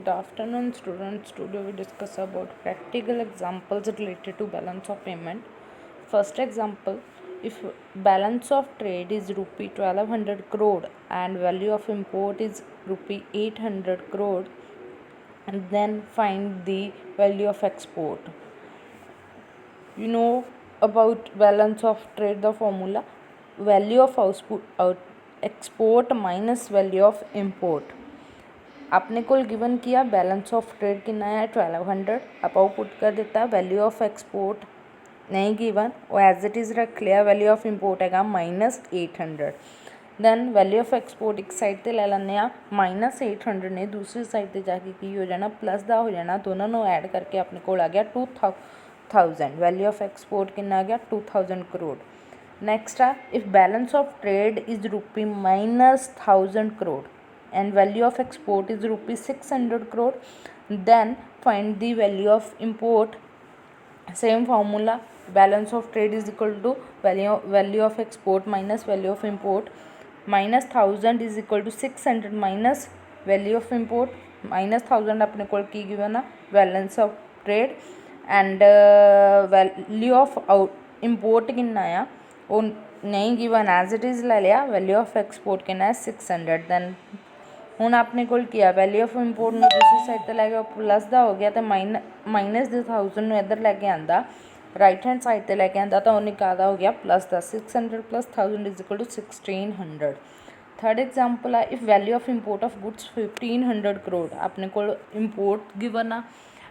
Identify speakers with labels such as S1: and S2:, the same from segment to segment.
S1: Good afternoon, students. Today we discuss about practical examples related to balance of payment. First example: if balance of trade is rupee 1200 crore and value of import is rupee 800 crore, and then find the value of export. You know about balance of trade, the formula: value of export minus value of import. आपने कोल given किया balance of trade कितना है 1200, आप put कर दिता value of export नहीं given वो as it is रख लिया, वैल्यू ऑफ इंपोर्ट है -800। दैन वैल्यू ऑफ एक्सपोर्ट एक साइड पर ले लें -800 ने दूसरी साइड पर जाके की हो जाना प्लस का हो जाना, दोनों को ऐड करके अपने को आ गया 2000। वैल्यू ऑफ एक्सपोर्ट कितना आ गया 2000 करोड़। नेक्स्ट है if balance of trade is rupee -1000 crore and value of export is rupees 600 crore, then find the value of import. Same formula, balance of trade is equal to value of export minus value of import. -1000 is equal to 600 minus value of import. -1000 अपने को की given है balance of trade and value of import कितना आ वो नहीं given as it is ले लिया, value of export कितना है 600। दैन ਹੁਣ ਆਪਣੇ ਕੋਲ ਕੀ ਆ ਵੈल्यू ऑफ इंपोर्ट ਨੂੰ ਦੂਸਰੀ ਸਾਈਡ ਤੇ ਲੈ ਕੇ ਪਲੱਸ ਦਾ ਹੋ ਗਿਆ ਤੇ ਮਾਈਨਸ ਦੇ 1000 ਨੂੰ ਇੱਧਰ ਲੈ ਕੇ ਆਂਦਾ ਰਾਈਟ ਹੈਂਡ ਸਾਈਡ ਤੇ ਲੈ ਕੇ ਆਂਦਾ ਤਾਂ ਉਹ ਨਿਕਾਲਦਾ ਹੋ ਗਿਆ प्लस ਦਾ 600 plus 1000 is equal to 1600। Third example है if value of import of goods 1500 crore, अपने को इंपोर्ट गिवन आ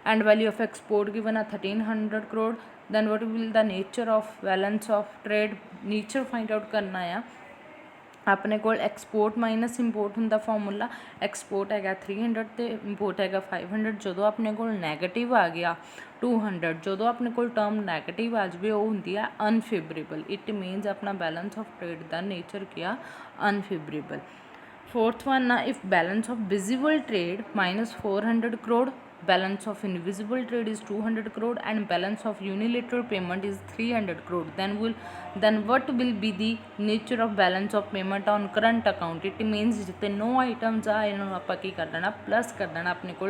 S1: and value of export given आ 1300 crore, then what will the nature of balance of trade nature find out करना आ। अपने को export minus import होंगे फॉर्मूला एक्सपोर्ट है 300 तो इंपोर्ट है 500। जो अपने को नैगेटिव आ गया 200, जो अपने को टर्म नैगेटिव आ जाए वो होंगी है अनफेवरेबल। इट मीनस अपना बैलेंस ऑफ ट्रेड का नेचर क्या अनफेवरेबल। फोर्थ वन ना if balance of visible trade -400 crore, balance of invisible trade is 200 crore and balance of unilateral payment is 300 crore, then what will be the nature of balance of payment on current account? It means जितने no items आ इन्होंने आप की कर देना plus कर देना अपने को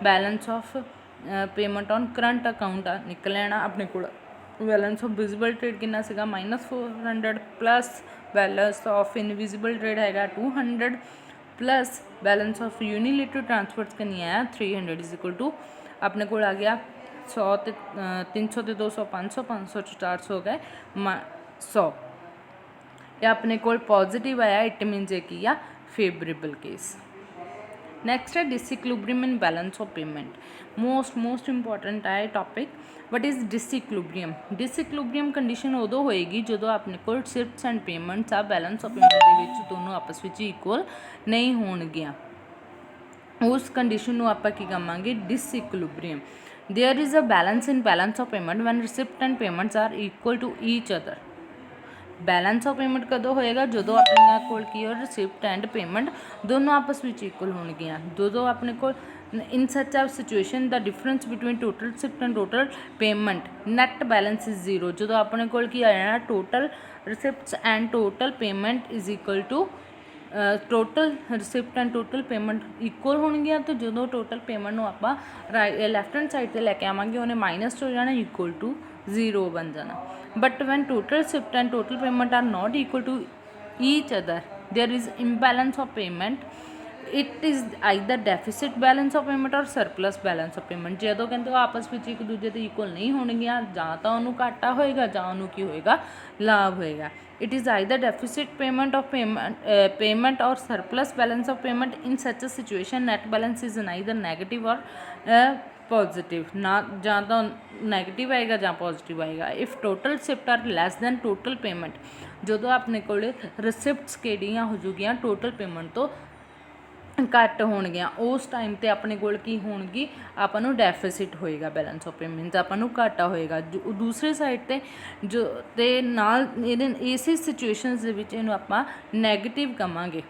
S1: balance of payment on current account निकल लेना। अपने को बैलेंस ऑफ विजिबल ट्रेड कितना सीगा -400 plus balance of invisible trade है 200 plus balance of unilateral transfers कितनी है 300 इज इक्वल टू अपने को आ गया 100 तो 300 तो 200 500 500 तो 400 हो गए 100। या अपने को पॉजिटिव आया इट मीनस ये की फेवरेबल केस। नैक्सट है disequilibrium in balance of payment. Most important है topic. What is disequilibrium? Disequilibrium condition उदों होएगी जो अपने को रिसिप्ट्स एंड पेमेंट्स आ बैलेंस ऑफ पेमेंट के दोनों आपस में इक्वल नहीं होणगियां। उस कंडीशन को आप कहांगे disequilibrium. There is a balance in balance of payment when receipt and payments are equal to each other. Balance of payment कदों होएगा जो अपने कोल की और रिसिप्ट एंड पेमेंट दोनों आपस में इक्वल होणगियां। जो अपने को in such a situation the difference between total receipt and total payment net balance is 0। जो अपने को की आ जाना total receipts and total payment is equal to total receipt and total payment equal होणगियां। तो जो टोटल पेमेंट आप लैफ्ट हैंड साइड पर लैके आवांगे उन्हें माइनस हो जाना इक्वल टू 0 बन जाना। But when total receipt and total payment are not equal to each other there is imbalance of payment. It is either deficit balance of payment और surplus balance of payment. जो कहते आपस में एक दूजे के इक्वल नहीं होणगियां जां तां उहनूं घाटा होएगा जां उहनूं की होएगा लाभ होएगा। It is either deficit payment of payment और surplus balance of payment. In such a situation net balance is neither negative और पॉजिटिव, ना जां तो नैगेटिव आएगा जां पॉजिटिव आएगा। If total receipt are less than total payment, जो अपने को रिसिप्ट्स किहड़ियां हो जूगियां टोटल पेमेंट तो घट होणगियां उस टाइम ते अपने कोल की होणगी आपां नूं डेफिसिट होएगा बैलेंस ऑफ पेमेंट आपां नूं घाटा होएगा। दूसरी साइड ते जो ते नाल इसी सिचुएशनस दे विच इहनूं आपां नैगेटिव कहांगे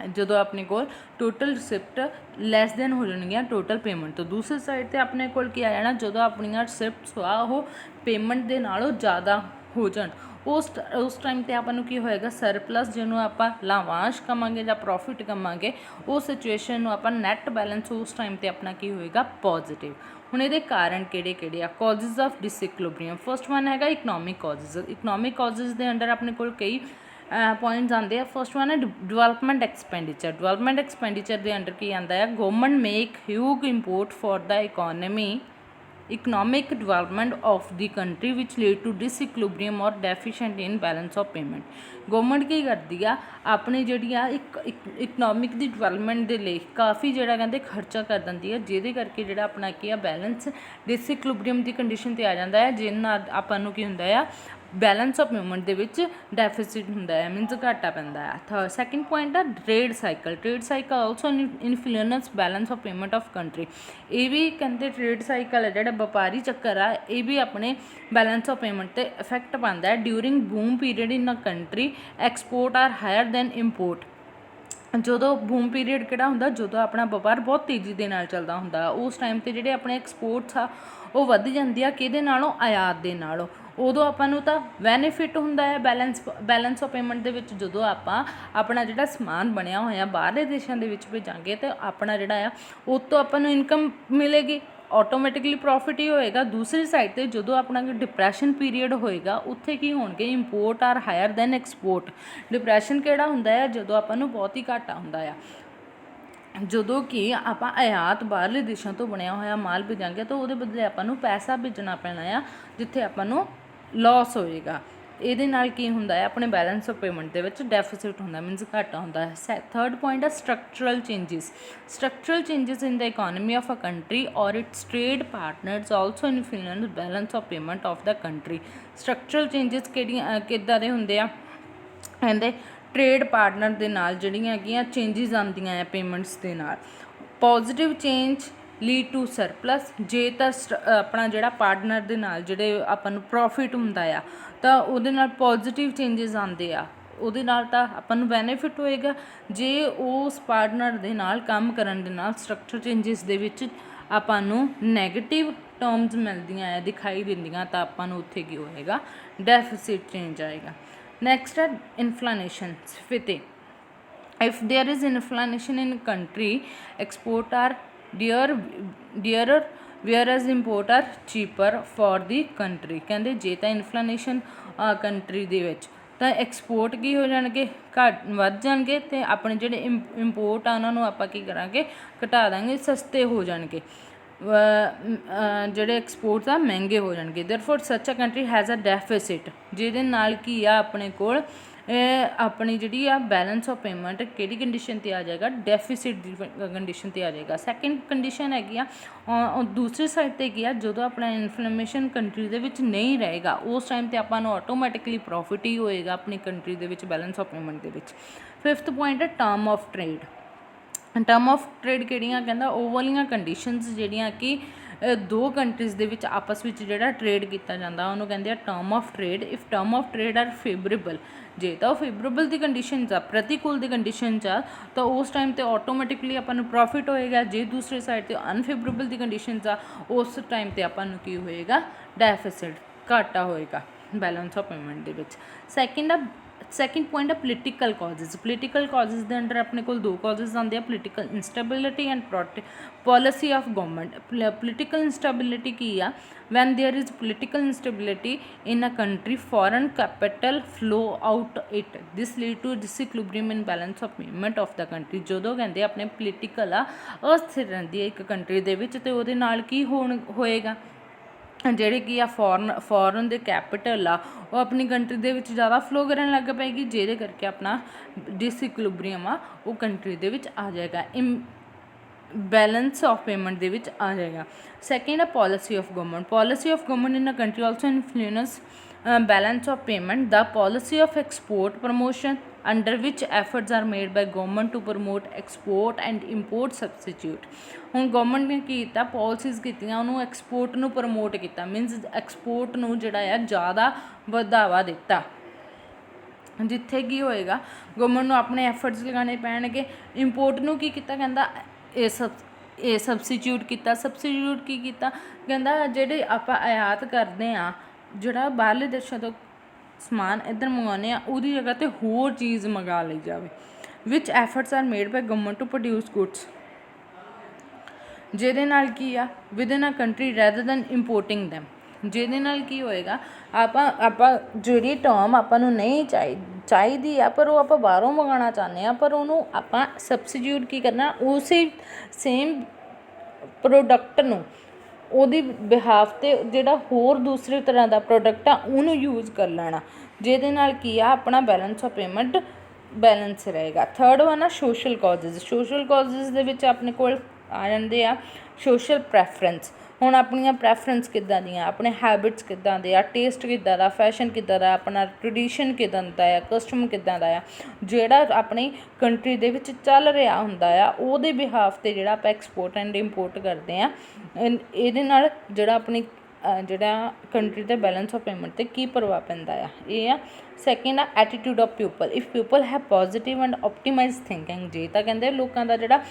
S1: जो अपने को टोटल रिसिप्ट लैस दैन हो जाएगियां टोटल पेमेंट। तो दूसरी साइड ते अपने को आ जाना जो अपन रिसिप्ट्स आ वो पेमेंट दे नालों ज़्यादा हो जाण ਉਸ ਟਾਈਮ 'ਤੇ ਆਪਾਂ ਨੂੰ ਕੀ ਹੋਏਗਾ, ਸਰਪਲਸ ਜਿਹਨੂੰ ਆਪਾਂ ਲਾਵਾਂਸ਼ ਕਵਾਂਗੇ ਜਾਂ ਪ੍ਰੋਫਿਟ ਕਵਾਂਗੇ, ਉਹ ਸਿਚੁਏਸ਼ਨ ਨੂੰ ਆਪਾਂ ਨੈਟ ਬੈਲੈਂਸ ਉਸ ਟਾਈਮ 'ਤੇ ਆਪਣਾ ਕੀ ਹੋਏਗਾ, ਪੋਜ਼ੀਟਿਵ। ਹੁਣ ਇਹਦੇ ਕਾਰਨ ਕਿਹੜੇ ਕਿਹੜੇ ਆ? ਕਾਜ਼ਜ਼ ਆਫ ਡਿਸਇਕੁਲਿਬਰੀਅਮ, ਫਸਟ ਵਨ ਹੈਗਾ ਇਕਨੋਮਿਕ ਕਾਜ਼ਜ਼। ਇਕਨੋਮਿਕ ਕਾਜ਼ਜ਼ ਦੇ ਅੰਡਰ ਆਪਣੇ ਕੋਲ ਕਈ ਪੁਆਇੰਟਸ ਆਉਂਦੇ ਆ। ਫਸਟ ਵਨ ਹੈ ਡਿਵੈਲਪਮੈਂਟ ਐਕਸਪੈਂਡੀਚਰ। ਡਿਵੈਲਪਮੈਂਟ ਐਕਸਪੈਂਡੀਚਰ ਦੇ ਅੰਡਰ ਕੀ ਆਉਂਦਾ ਹੈ, government make huge import for the economic development of the country which lead to disequilibrium or deficient in balance of payment। Government ਕੀ ਕਰਦੀ ਆ, ਆਪਣੀ ਜਿਹੜੀ ਆ ਇਕਨੋਮਿਕ ਦੀ ਡਿਵੈਲਪਮੈਂਟ ਦੇ ਲਈ ਕਾਫੀ ਜਿਹੜਾ ਕਹਿੰਦੇ ਖਰਚਾ ਕਰ ਦਿੰਦੀ ਹੈ, ਜਿਹਦੇ ਕਰਕੇ ਜਿਹੜਾ ਆਪਣਾ ਕੀ ਆ ਬੈਲੈਂਸ ਡਿਸਇਕੁਲਿਬਰੀਅਮ ਦੀ ਕੰਡੀਸ਼ਨ 'ਤੇ ਆ ਜਾਂਦਾ ਹੈ, ਜਿਹਦੇ ਨਾਲ ਆਪਾਂ ਨੂੰ ਕੀ ਹੁੰਦਾ ਆ, ਬੈਲੈਂਸ ਆਫ ਪੇਮੈਂਟ ਦੇ ਵਿੱਚ ਡੈਫੀਸਿਟ ਹੁੰਦਾ ਹੈ, ਮੀਨਸ ਘਾਟਾ ਪੈਂਦਾ ਹੈ। ਸੈਕਿੰਡ ਪੁਆਇੰਟ ਆ trade cycle. Trade cycle also influence balance of payment of country. ਇਹ ਵੀ ਕਹਿੰਦੇ ਟ੍ਰੇਡ ਸਾਈਕਲ ਹੈ ਜਿਹੜਾ ਵਪਾਰੀ ਚੱਕਰ ਆ, ਇਹ ਵੀ ਆਪਣੇ ਬੈਲੈਂਸ ਆਫ ਪੇਮੈਂਟ 'ਤੇ ਇਫੈਕਟ ਪਾਉਂਦਾ ਹੈ। During boom period in a country export are higher than import. ਜਦੋਂ ਬੂਮ ਪੀਰੀਅਡ ਕਿਹੜਾ ਹੁੰਦਾ, ਜਦੋਂ ਆਪਣਾ ਵਪਾਰ ਬਹੁਤ ਤੇਜ਼ੀ ਦੇ ਨਾਲ ਚੱਲਦਾ ਹੁੰਦਾ, ਉਸ ਟਾਈਮ 'ਤੇ ਜਿਹੜੇ ਆਪਣੇ ਐਕਸਪੋਰਟਸ ਆ ਉਹ ਵੱਧ ਜਾਂਦੀ ਆ, ਕਿਹਦੇ ਨਾਲੋਂ, ਆਯਾਤ ਦੇ ਨਾਲੋਂ। ਉਦੋਂ ਆਪਾਂ ਨੂੰ ਤਾਂ ਬੈਨੀਫਿਟ ਹੁੰਦਾ ਹੈ ਬੈਲੈਂਸ ਆਫ ਪੇਮੈਂਟ ਦੇ ਵਿੱਚ। ਜਦੋਂ ਆਪਾਂ ਆਪਣਾ ਜਿਹੜਾ ਸਮਾਨ ਬਣਿਆ ਹੋਇਆ ਬਾਹਰਲੇ ਦੇਸ਼ਾਂ ਦੇ ਵਿੱਚ ਭੇਜਾਂਗੇ ਤਾਂ ਆਪਣਾ ਜਿਹੜਾ ਆ ਉਹ ਤੋਂ ਆਪਾਂ ਨੂੰ ਇਨਕਮ ਮਿਲੇਗੀ, ਆਟੋਮੈਟਿਕਲੀ ਪ੍ਰੋਫਿਟ ਹੀ ਹੋਏਗਾ। ਦੂਸਰੀ ਸਾਈਡ 'ਤੇ ਜਦੋਂ ਆਪਣਾ ਡਿਪਰੈਸ਼ਨ ਪੀਰੀਅਡ ਹੋਏਗਾ, ਉੱਥੇ ਕੀ ਹੋਣਗੇ, import are higher than export. Depression ਕਿਹੜਾ ਹੁੰਦਾ ਹੈ, ਜਦੋਂ ਆਪਾਂ ਨੂੰ ਬਹੁਤ ਹੀ ਘਾਟਾ ਹੁੰਦਾ ਆ। ਜਦੋਂ ਕਿ ਆਪਾਂ ਆਯਾਤ ਬਾਹਰਲੇ ਦੇਸ਼ਾਂ ਤੋਂ ਬਣਿਆ ਹੋਇਆ ਮਾਲ ਭੇਜਾਂਗੇ ਤਾਂ ਉਹਦੇ ਬਦਲੇ ਆਪਾਂ ਨੂੰ ਪੈਸਾ ਭੇਜਣਾ ਪੈਣਾ ਆ, ਜਿੱਥੇ ਆਪਾਂ ਨੂੰ ਲਾਸ ਹੋਏਗਾ। ਇਹਦੇ ਨਾਲ ਕੀ ਹੁੰਦਾ ਹੈ, ਆਪਣੇ ਬੈਲੈਂਸ ਆਫ ਪੇਮੈਂਟ ਦੇ ਵਿੱਚ ਡੈਫੀਸਿਟ ਹੁੰਦਾ, ਮੀਨਸ ਘਾਟਾ ਹੁੰਦਾ ਹੈ। ਥਰਡ ਪੁਆਇੰਟ ਹੈ structural changes. Structural changes in the economy of a country ਔਰ its trade partners also influence balance of payment of the country. Structural changes ਕਿਹੜੀਆਂ ਕਿੱਦਾਂ ਦੇ ਹੁੰਦੇ ਆ, ਕਹਿੰਦੇ ਟ੍ਰੇਡ ਪਾਰਟਨਰ ਦੇ ਨਾਲ ਜਿਹੜੀਆਂ ਹੈਗੀਆਂ ਚੇਂਜਸ ਆਉਂਦੀਆਂ ਆ ਪੇਮੈਂਟਸ ਦੇ ਨਾਲ। Positive change lead to surplus. ਜੇ ਤਾਂ ਆਪਣਾ ਜਿਹੜਾ ਪਾਰਟਨਰ ਦੇ ਨਾਲ ਜਿਹੜੇ ਆਪਾਂ ਨੂੰ ਪ੍ਰੋਫਿਟ ਹੁੰਦਾ ਆ ਤਾਂ ਉਹਦੇ ਨਾਲ ਪੋਜ਼ੀਟਿਵ ਚੇਂਜਸ ਆਉਂਦੇ ਆ, ਉਹਦੇ ਨਾਲ ਤਾਂ ਆਪਾਂ ਨੂੰ ਬੈਨੀਫਿਟ ਹੋਏਗਾ। ਜੇ ਉਸ ਪਾਰਟਨਰ ਦੇ ਨਾਲ ਕੰਮ ਕਰਨ ਦੇ ਨਾਲ ਸਟਰਕਚਰ ਚੇਂਜਸ ਦੇ ਵਿੱਚ ਆਪਾਂ ਨੂੰ ਨੈਗੇਟਿਵ ਟਰਮਸ ਮਿਲਦੀਆਂ ਆ, ਦਿਖਾਈ ਦਿੰਦੀਆਂ, ਤਾਂ ਆਪਾਂ ਨੂੰ ਉੱਥੇ ਕੀ ਹੋਏਗਾ, ਡੈਫੀਸਿਟ ਚੇਂਜ ਆਏਗਾ। Next are inflation, स्फीति। If there is inflation in country, export are dearer whereas import are cheaper for the country। ਕਹਿੰਦੇ ਜੇ ਤਾਂ ਇਨਫਲੇਸ਼ਨ ਕੰਟਰੀ ਦੇ ਵਿੱਚ ਤਾਂ ਐਕਸਪੋਰਟ ਕੀ ਹੋ ਜਾਣਗੇ, ਘੱਟ ਵੱਧ ਜਾਣਗੇ, ਅਤੇ ਆਪਣੇ ਜਿਹੜੇ ਇੰਪੋਰਟ ਆ ਉਹਨਾਂ ਨੂੰ ਆਪਾਂ ਕੀ ਕਰਾਂਗੇ, ਘਟਾ ਦਾਂਗੇ, ਸਸਤੇ ਹੋ ਜਾਣਗੇ। ਜਿਹੜੇ ਐਕਸਪੋਰਟਸ ਆ ਮਹਿੰਗੇ ਹੋ ਜਾਣਗੇ। Therefore such a country has a deficit, ਜਿਹਦੇ ਨਾਲ ਕੀ ਆ ਆਪਣੇ ਕੋਲ ਆਪਣੀ ਜਿਹੜੀ ਆ ਬੈਲੈਂਸ ਆਫ ਪੇਮੈਂਟ ਕਿਹੜੀ ਕੰਡੀਸ਼ਨ 'ਤੇ ਆ ਜਾਏਗਾ, ਡੈਫੀਸਿਟ ਦੀ ਕੰਡੀਸ਼ਨ 'ਤੇ ਆ ਜਾਏਗਾ। ਸੈਕਿੰਡ ਕੰਡੀਸ਼ਨ ਹੈਗੀ ਆ ਦੂਸਰੀ ਸਾਈਡ 'ਤੇ ਕੀ ਆ, ਜਦੋਂ ਆਪਣਾ ਇਨਫਲੇਸ਼ਨ ਕੰਟਰੀ ਦੇ ਵਿੱਚ ਨਹੀਂ ਰਹੇਗਾ, ਉਸ ਟਾਈਮ 'ਤੇ ਆਪਾਂ ਨੂੰ ਆਟੋਮੈਟਿਕਲੀ ਪ੍ਰੋਫਿਟ ਹੀ ਹੋਏਗਾ ਆਪਣੀ ਕੰਟਰੀ ਦੇ ਵਿੱਚ ਬੈਲੈਂਸ ਆਫ ਪੇਮੈਂਟ ਦੇ ਵਿੱਚ। ਫਿਫਥ ਪੁਆਇੰਟ ਹੈ term of trade. Term of trade ਕਿਹੜੀਆਂ, ਕਹਿੰਦਾ ਉਹ ਵਾਲੀਆਂ ਕੰਡੀਸ਼ਨਸ ਜਿਹੜੀਆਂ ਕਿ ਦੋ ਕੰਟਰੀਜ਼ ਦੇ ਵਿੱਚ ਆਪਸ ਵਿੱਚ ਜਿਹੜਾ ਟ੍ਰੇਡ ਕੀਤਾ ਜਾਂਦਾ ਉਹਨੂੰ ਕਹਿੰਦੇ ਆ term of trade. If term of trade are favourable, ਜੇ ਤਾਂ ਉਹ ਫੇਵਰੇਬਲ ਦੀ ਕੰਡੀਸ਼ਨ 'ਚ ਆ, ਪ੍ਰਤੀਕੂਲ ਦੀ ਕੰਡੀਸ਼ਨ 'ਚ ਆ, ਤਾਂ ਉਸ ਟਾਈਮ 'ਤੇ ਆਟੋਮੈਟਿਕਲੀ ਆਪਾਂ ਨੂੰ ਪ੍ਰੋਫਿਟ ਹੋਏਗਾ। ਜੇ ਦੂਸਰੀ ਸਾਈਡ 'ਤੇ ਅਨਫੇਵਰੇਬਲ ਦੀ ਕੰਡੀਸ਼ਨ 'ਚ ਆ, ਉਸ ਟਾਈਮ 'ਤੇ ਆਪਾਂ ਨੂੰ ਕੀ ਹੋਏਗਾ, ਡੈਫੀਸਿਟ, ਘਾਟਾ ਹੋਏਗਾ ਬੈਲੈਂਸ ਆਫ ਪੇਮੈਂਟ ਦੇ ਵਿੱਚ। ਸੈਕਿੰਡ ਪੁਆਇੰਟ ਹੈ ਪੋਲੀਟੀਕਲ ਕਾਜ਼ਜ਼। ਪੋਲੀਟੀਕਲ ਕਾਜ਼ਜ਼ ਦੇ ਅੰਡਰ ਆਪਣੇ ਕੋਲ ਦੋ ਕਾਜ਼ਜ਼ ਆਉਂਦੇ ਆ, political instability and policy of government. Political instability ਕੀ ਆ, when there is political instability in a country foreign capital flow out it, this lead to disequilibrium in balance of payment of the country. ਜਦੋਂ ਕਹਿੰਦੇ ਆਪਣੇ political ਆ ਅਸਥਿਰ ਰਹਿੰਦੀ ਹੈ ਇੱਕ ਕੰਟਰੀ ਦੇ ਵਿੱਚ, ਅਤੇ ਉਹਦੇ ਨਾਲ ਕੀ ਹੋਏਗਾ, ਜਿਹੜੇ ਕੀ ਆ ਫੋਰਨ ਦੇ ਕੈਪੀਟਲ ਆ ਉਹ ਆਪਣੀ ਕੰਟਰੀ ਦੇ ਵਿੱਚ ਜ਼ਿਆਦਾ ਫਲੋ ਕਰਨ ਲੱਗ ਪਏਗੀ, ਜਿਹਦੇ ਕਰਕੇ ਆਪਣਾ ਡਿਸਇਕੁਲਿਬਰੀਅਮ ਆ ਉਹ ਕੰਟਰੀ ਦੇ ਵਿੱਚ ਆ ਜਾਏਗਾ, ਬੈਲੈਂਸ ਆਫ ਪੇਮੈਂਟ ਦੇ ਵਿੱਚ ਆ ਜਾਏਗਾ। ਸੈਕਿੰਡ ਹੈ policy of government. Policy of government in a country also influence balance of payment, the policy of export promotion under which efforts are made by government to promote export and import substitute। ਹੁਣ government ਨੇ ਕੀ ਕੀਤਾ, policies ਕੀਤੀਆਂ, ਉਹਨੂੰ export ਨੂੰ promote ਕੀਤਾ, means export ਨੂੰ ਜਿਹੜਾ ਆ ਜ਼ਿਆਦਾ ਵਧਾਵਾ ਦਿੱਤਾ, ਜਿੱਥੇ ਕੀ ਹੋਏਗਾ ਗਵਰਨਮੈਂਟ ਨੂੰ ਆਪਣੇ ਐਫਰਟਸ ਲਗਾਉਣੇ ਪੈਣਗੇ। ਇੰਪੋਰਟ ਨੂੰ ਕੀ ਕੀਤਾ, ਕਹਿੰਦਾ ਇਹ ਸਬਸਟੀਟਿਊਟ ਕੀਤਾ। ਸਬਸਟੀਟਿਊਟ ਕੀ ਕੀਤਾ, ਕਹਿੰਦਾ ਜਿਹੜੇ ਆਪਾਂ ਆਯਾਤ ਕਰਦੇ ਹਾਂ, ਜਿਹੜਾ ਬਾਹਰਲੇ ਦੇਸ਼ਾਂ ਤੋਂ ਸਮਾਨ ਇੱਧਰ ਮੰਗਵਾਉਂਦੇ ਆ ਉਹਦੀ ਜਗ੍ਹਾ 'ਤੇ ਹੋਰ ਚੀਜ਼ ਮੰਗਾ ਲਈ ਜਾਵੇ। Which efforts are made by government to produce goods, ਜਿਹਦੇ ਨਾਲ ਕੀ ਆ within a country rather than importing them. ਜਿਹਦੇ ਨਾਲ ਕੀ ਹੋਏਗਾ ਆਪਾਂ ਜਿਹੜੀ ਟਰਮ ਆਪਾਂ ਨੂੰ ਨਹੀਂ ਚਾਹੀਦੀ ਆ ਪਰ ਉਹ ਆਪਾਂ ਬਾਹਰੋਂ ਮੰਗਵਾਉਣਾ ਚਾਹੁੰਦੇ ਹਾਂ, ਪਰ ਉਹਨੂੰ ਆਪਾਂ ਸਬਸਟੀਟਿਊਟ ਕੀ ਕਰਨਾ ਉਸੇ ਸੇਮ ਪ੍ਰੋਡਕਟ ਨੂੰ ਉਹਦੀ ਬਿਹਾਫ 'ਤੇ ਜਿਹੜਾ ਹੋਰ ਦੂਸਰੇ ਤਰ੍ਹਾਂ ਦਾ ਪ੍ਰੋਡਕਟ ਆ ਉਹਨੂੰ ਯੂਜ਼ ਕਰ ਲੈਣਾ, ਜਿਹਦੇ ਨਾਲ ਕੀ ਆ ਆਪਣਾ ਬੈਲੈਂਸ ਆਫ ਪੇਮੈਂਟ ਬੈਲੈਂਸ ਰਹੇਗਾ। ਥਰਡ ਵਨ ਆ ਸੋਸ਼ਲ ਕਾਜ਼ਿਸ। ਸੋਸ਼ਲ ਕਾਜ਼ਿਸ ਦੇ ਵਿੱਚ ਆਪਣੇ ਕੋਲ ਆ ਜਾਂਦੇ ਆ ਸੋਸ਼ਲ ਪ੍ਰੈਫਰੈਂਸ। ਹੁਣ ਆਪਣੀਆਂ ਪ੍ਰੈਫਰੈਂਸ ਕਿੱਦਾਂ ਦੀਆਂ, ਆਪਣੇ ਹੈਬਿਟਸ ਕਿੱਦਾਂ ਦੇ ਆ, ਟੇਸਟ ਕਿੱਦਾਂ ਦਾ, ਫੈਸ਼ਨ ਕਿੱਦਾਂ ਦਾ, ਆਪਣਾ ਟਰਡੀਸ਼ਨ ਕਿੱਦਾਂ ਦਾ ਆ, ਕਸਟਮ ਕਿੱਦਾਂ ਦਾ ਆ, ਜਿਹੜਾ ਆਪਣੀ ਕੰਟਰੀ ਦੇ ਵਿੱਚ ਚੱਲ ਰਿਹਾ ਹੁੰਦਾ ਆ ਉਹਦੇ ਬਿਹਾਫ 'ਤੇ ਜਿਹੜਾ ਆਪਾਂ ਐਕਸਪੋਰਟ ਐਂਡ ਇੰਪੋਰਟ ਕਰਦੇ ਹਾਂ, ਇਹਦੇ ਨਾਲ ਜਿਹੜਾ ਆਪਣੀ ਜਿਹੜਾ ਕੰਟਰੀ ਦੇ ਬੈਲੈਂਸ ਆਫ ਪੇਮੈਂਟ 'ਤੇ ਕੀ ਪ੍ਰਭਾਵ ਪੈਂਦਾ ਆ। ਇਹ ਆ ਸੈਕਿੰਡ ਆ attitude of people. If people have positive and optimise thinking, ਜੇ ਤਾਂ ਕਹਿੰਦੇ ਲੋਕਾਂ ਦਾ ਜਿਹੜਾ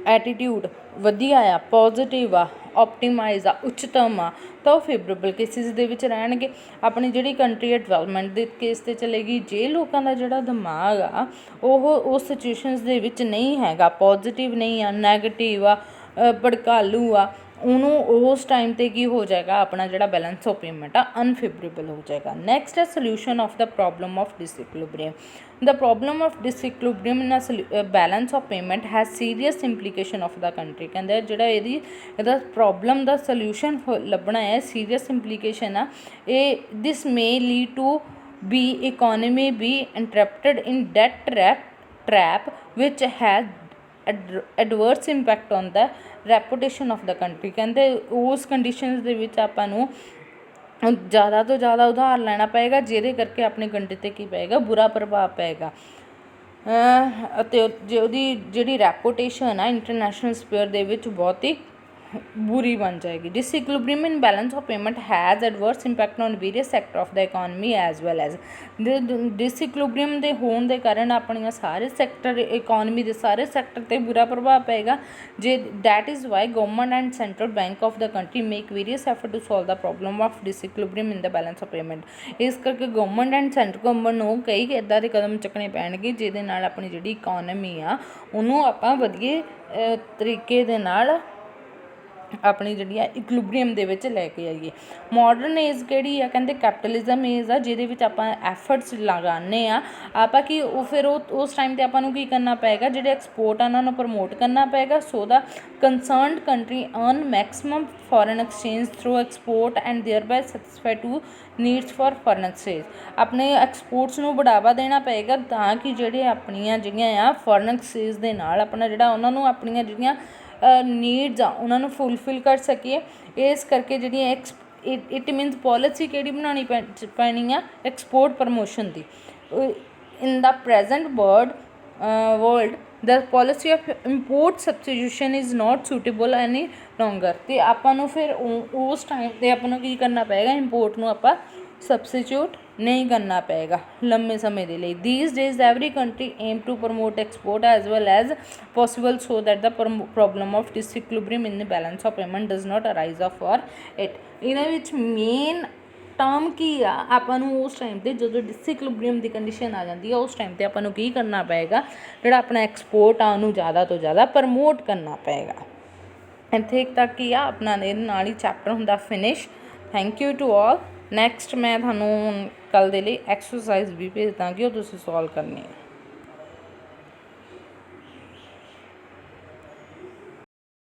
S1: ਐਟੀਟਿਊਡ ਵਧੀਆ ਆ, ਪੋਜ਼ੀਟਿਵ ਆ, ਓਪਟੀਮਾਈਜ਼ ਆ, ਉੱਚਤਮ ਆ, ਤਾਂ ਉਹ ਫੇਵਰੇਬਲ ਕੇਸਿਸ ਦੇ ਵਿੱਚ ਰਹਿਣਗੇ। ਆਪਣੀ ਜਿਹੜੀ ਕੰਟਰੀ ਹੈ ਡਿਵੈਲਪਮੈਂਟ ਦੇ ਕੇਸ 'ਤੇ ਚਲੇਗੀ। ਜੇ ਲੋਕਾਂ ਦਾ ਜਿਹੜਾ ਦਿਮਾਗ ਆ ਉਹ ਉਸ ਸਿਚੁਏਸ਼ਨਸ ਦੇ ਵਿੱਚ ਨਹੀਂ ਹੈਗਾ, ਪੋਜ਼ੀਟਿਵ ਨਹੀਂ ਆ, ਨੈਗੇਟਿਵ ਆ, ਭੜਕਾਲੂ ਆ, ਉਹਨੂੰ ਉਸ ਟਾਈਮ 'ਤੇ ਕੀ ਹੋ ਜਾਏਗਾ ਆਪਣਾ ਜਿਹੜਾ ਬੈਲੈਂਸ ਆਫ ਪੇਮੈਂਟ ਆ ਅਨਫੇਵਰੇਬਲ ਹੋ ਜਾਏਗਾ। ਨੈਕਸਟ ਹੈ solution of the problem of disequilibrium. The problem of disequilibrium in a balance of payment has serious implication of the country। ਕਹਿੰਦੇ ਜਿਹੜਾ ਇਹਦਾ ਪ੍ਰੋਬਲਮ ਦਾ ਸੋਲਿਊਸ਼ਨ ਲੱਭਣਾ ਹੈ, ਸੀਰੀਅਸ ਇੰਪਲੀਕੇਸ਼ਨ ਆ ਇਹ। This may lead to be economy be interrupted in debt trap which has adverse impact on the reputation of the country। ਕਹਿੰਦੇ ਉਸ conditions ਦੇ ਵਿੱਚ ਆਪਾਂ ਨੂੰ ਜ਼ਿਆਦਾ ਤੋਂ ਜ਼ਿਆਦਾ ਉਧਾਰ ਲੈਣਾ ਪਏਗਾ, ਜਿਹਦੇ ਕਰਕੇ ਆਪਣੀ ਕੰਟਰੀ 'ਤੇ ਕੀ ਪਏਗਾ, ਬੁਰਾ ਪ੍ਰਭਾਵ ਪਏਗਾ। ਅਤੇ ਉਹਦੀ ਜਿਹੜੀ ਰੈਪੂਟੇਸ਼ਨ ਆ ਇੰਟਰਨੈਸ਼ਨਲ ਸਪੇਅਰ ਦੇ ਵਿੱਚ ਬਹੁਤ ਹੀ ਬੁਰੀ ਬਣ ਜਾਏਗੀ। Disequilibrium in balance of payment has adverse impact on various sector of the economy as well as. Disequilibrium ਦੇ ਹੋਣ ਦੇ ਕਾਰਨ ਆਪਣੀਆਂ ਸਾਰੇ ਸੈਕਟਰ, ਇਕੋਨਮੀ ਦੇ ਸਾਰੇ ਸੈਕਟਰ 'ਤੇ ਬੁਰਾ ਪ੍ਰਭਾਵ ਪਏਗਾ। ਜੇ that is why government and central bank of the country make various effort to solve the problem of disequilibrium in the balance of payment. ਇਸ ਕਰਕੇ ਗਵਰਨਮੈਂਟ ਐਂਡ ਸੈਂਟਰਲ ਗਵਰਨਮੈਂਟ ਨੂੰ ਕਈ ਇੱਦਾਂ ਦੇ ਕਦਮ ਚੁੱਕਣੇ ਪੈਣਗੇ ਜਿਹਦੇ ਨਾਲ ਆਪਣੀ ਜਿਹੜੀ ਇਕੋਨਮੀ ਆ ਉਹਨੂੰ ਆਪਾਂ ਵਧੀਆ ਤਰੀਕੇ ਦੇ ਨਾਲ ਆਪਣੀ ਜਿਹੜੀ ਆ ਇਕੁਲਿਬਰੀਅਮ ਦੇ ਵਿੱਚ ਲੈ ਕੇ ਆਈਏ। ਮਾਡਰਨ ਏਜ ਕਿਹੜੀ ਆ, ਕਹਿੰਦੇ ਕੈਪੀਟਲਿਜ਼ਮ ਏਜ ਆ, ਜਿਹਦੇ ਵਿੱਚ ਆਪਾਂ ਐਫਰਟਸ ਲਗਾਉਂਦੇ ਆ ਆਪਾਂ ਕਿ ਉਹ ਫਿਰ ਉਸ ਟਾਈਮ 'ਤੇ ਆਪਾਂ ਨੂੰ ਕੀ ਕਰਨਾ ਪਏਗਾ, ਜਿਹੜੇ ਐਕਸਪੋਰਟ ਆ ਉਹਨਾਂ ਨੂੰ ਪ੍ਰਮੋਟ ਕਰਨਾ ਪਏਗਾ so the concerned country earn maximum foreign exchange through export and thereby satisfy to needs for foreign exchange. ਆਪਣੇ ਐਕਸਪੋਰਟਸ ਨੂੰ ਬੜਾਵਾ ਦੇਣਾ ਪਏਗਾ ਤਾਂ ਕਿ ਜਿਹੜੇ ਆਪਣੀਆਂ ਜਿਹੜੀਆਂ ਆ ਫੋਰਨ ਐਕਸਚੇਂਜ ਦੇ ਨਾਲ ਆਪਣਾ ਜਿਹੜਾ ਉਹਨਾਂ ਨੂੰ ਆਪਣੀਆਂ ਜਿਹੜੀਆਂ ਨੀਡਸ ਆ ਉਹਨਾਂ ਨੂੰ ਫੁਲਫਿਲ ਕਰ ਸਕੀਏ। ਇਸ ਕਰਕੇ ਜਿਹੜੀਆਂ ਇਟ ਮੀਨਸ ਪੋਲਿਸੀ ਕਿਹੜੀ ਬਣਾਉਣੀ ਪੈਣੀ ਆ, ਐਕਸਪੋਰਟ ਪ੍ਰਮੋਸ਼ਨ ਦੀ। In the present world the policy of import substitution is not suitable any longer। ਅਤੇ ਆਪਾਂ ਨੂੰ ਫਿਰ ਉਸ ਟਾਈਮ 'ਤੇ ਆਪਾਂ ਨੂੰ ਕੀ ਕਰਨਾ ਪਏਗਾ, ਇੰਪੋਰਟ ਨੂੰ ਆਪਾਂ ਸਬਸਟੀਟਿਊਟ ਨਹੀਂ ਕਰਨਾ ਪਏਗਾ ਲੰਮੇ ਸਮੇਂ ਦੇ ਲਈ। these days every country aim to promote export as well as possible so that the problem of disequilibrium in the balance of payment does not arise for it। ਇਹਨਾਂ ਵਿੱਚ ਮੇਨ ਟਰਮ ਕੀ ਆ, ਆਪਾਂ ਨੂੰ ਉਸ ਟਾਈਮ 'ਤੇ ਜਦੋਂ ਡਿਸਇਕੁਲਿਬਰੀਅਮ ਦੀ condition ਆ ਜਾਂਦੀ ਆ ਉਸ ਟਾਈਮ 'ਤੇ ਆਪਾਂ ਨੂੰ ਕੀ ਕਰਨਾ ਪਏਗਾ, ਜਿਹੜਾ ਆਪਣਾ ਐਕਸਪੋਰਟ ਆ ਉਹਨੂੰ ਜ਼ਿਆਦਾ ਤੋਂ ਜ਼ਿਆਦਾ ਪ੍ਰਮੋਟ ਕਰਨਾ ਪਏਗਾ। ਇੱਥੇ ਤੱਕ ਹੀ ਆ ਆਪਣਾ ਇਹਦੇ ਨਾਲ ਹੀ ਚੈਪਟਰ ਹੁੰਦਾ finish. Thank you to all. Next ਮੈਂ ਤੁਹਾਨੂੰ ਕੱਲ੍ਹ ਦੇ ਲਈ ਐਕਸਰਸਾਈਜ਼ ਵੀ ਭੇਜ ਦਾਂਗੀ, ਉਹ ਤੁਸੀਂ ਸੋਲਵ ਕਰਨੀ ਹੈ।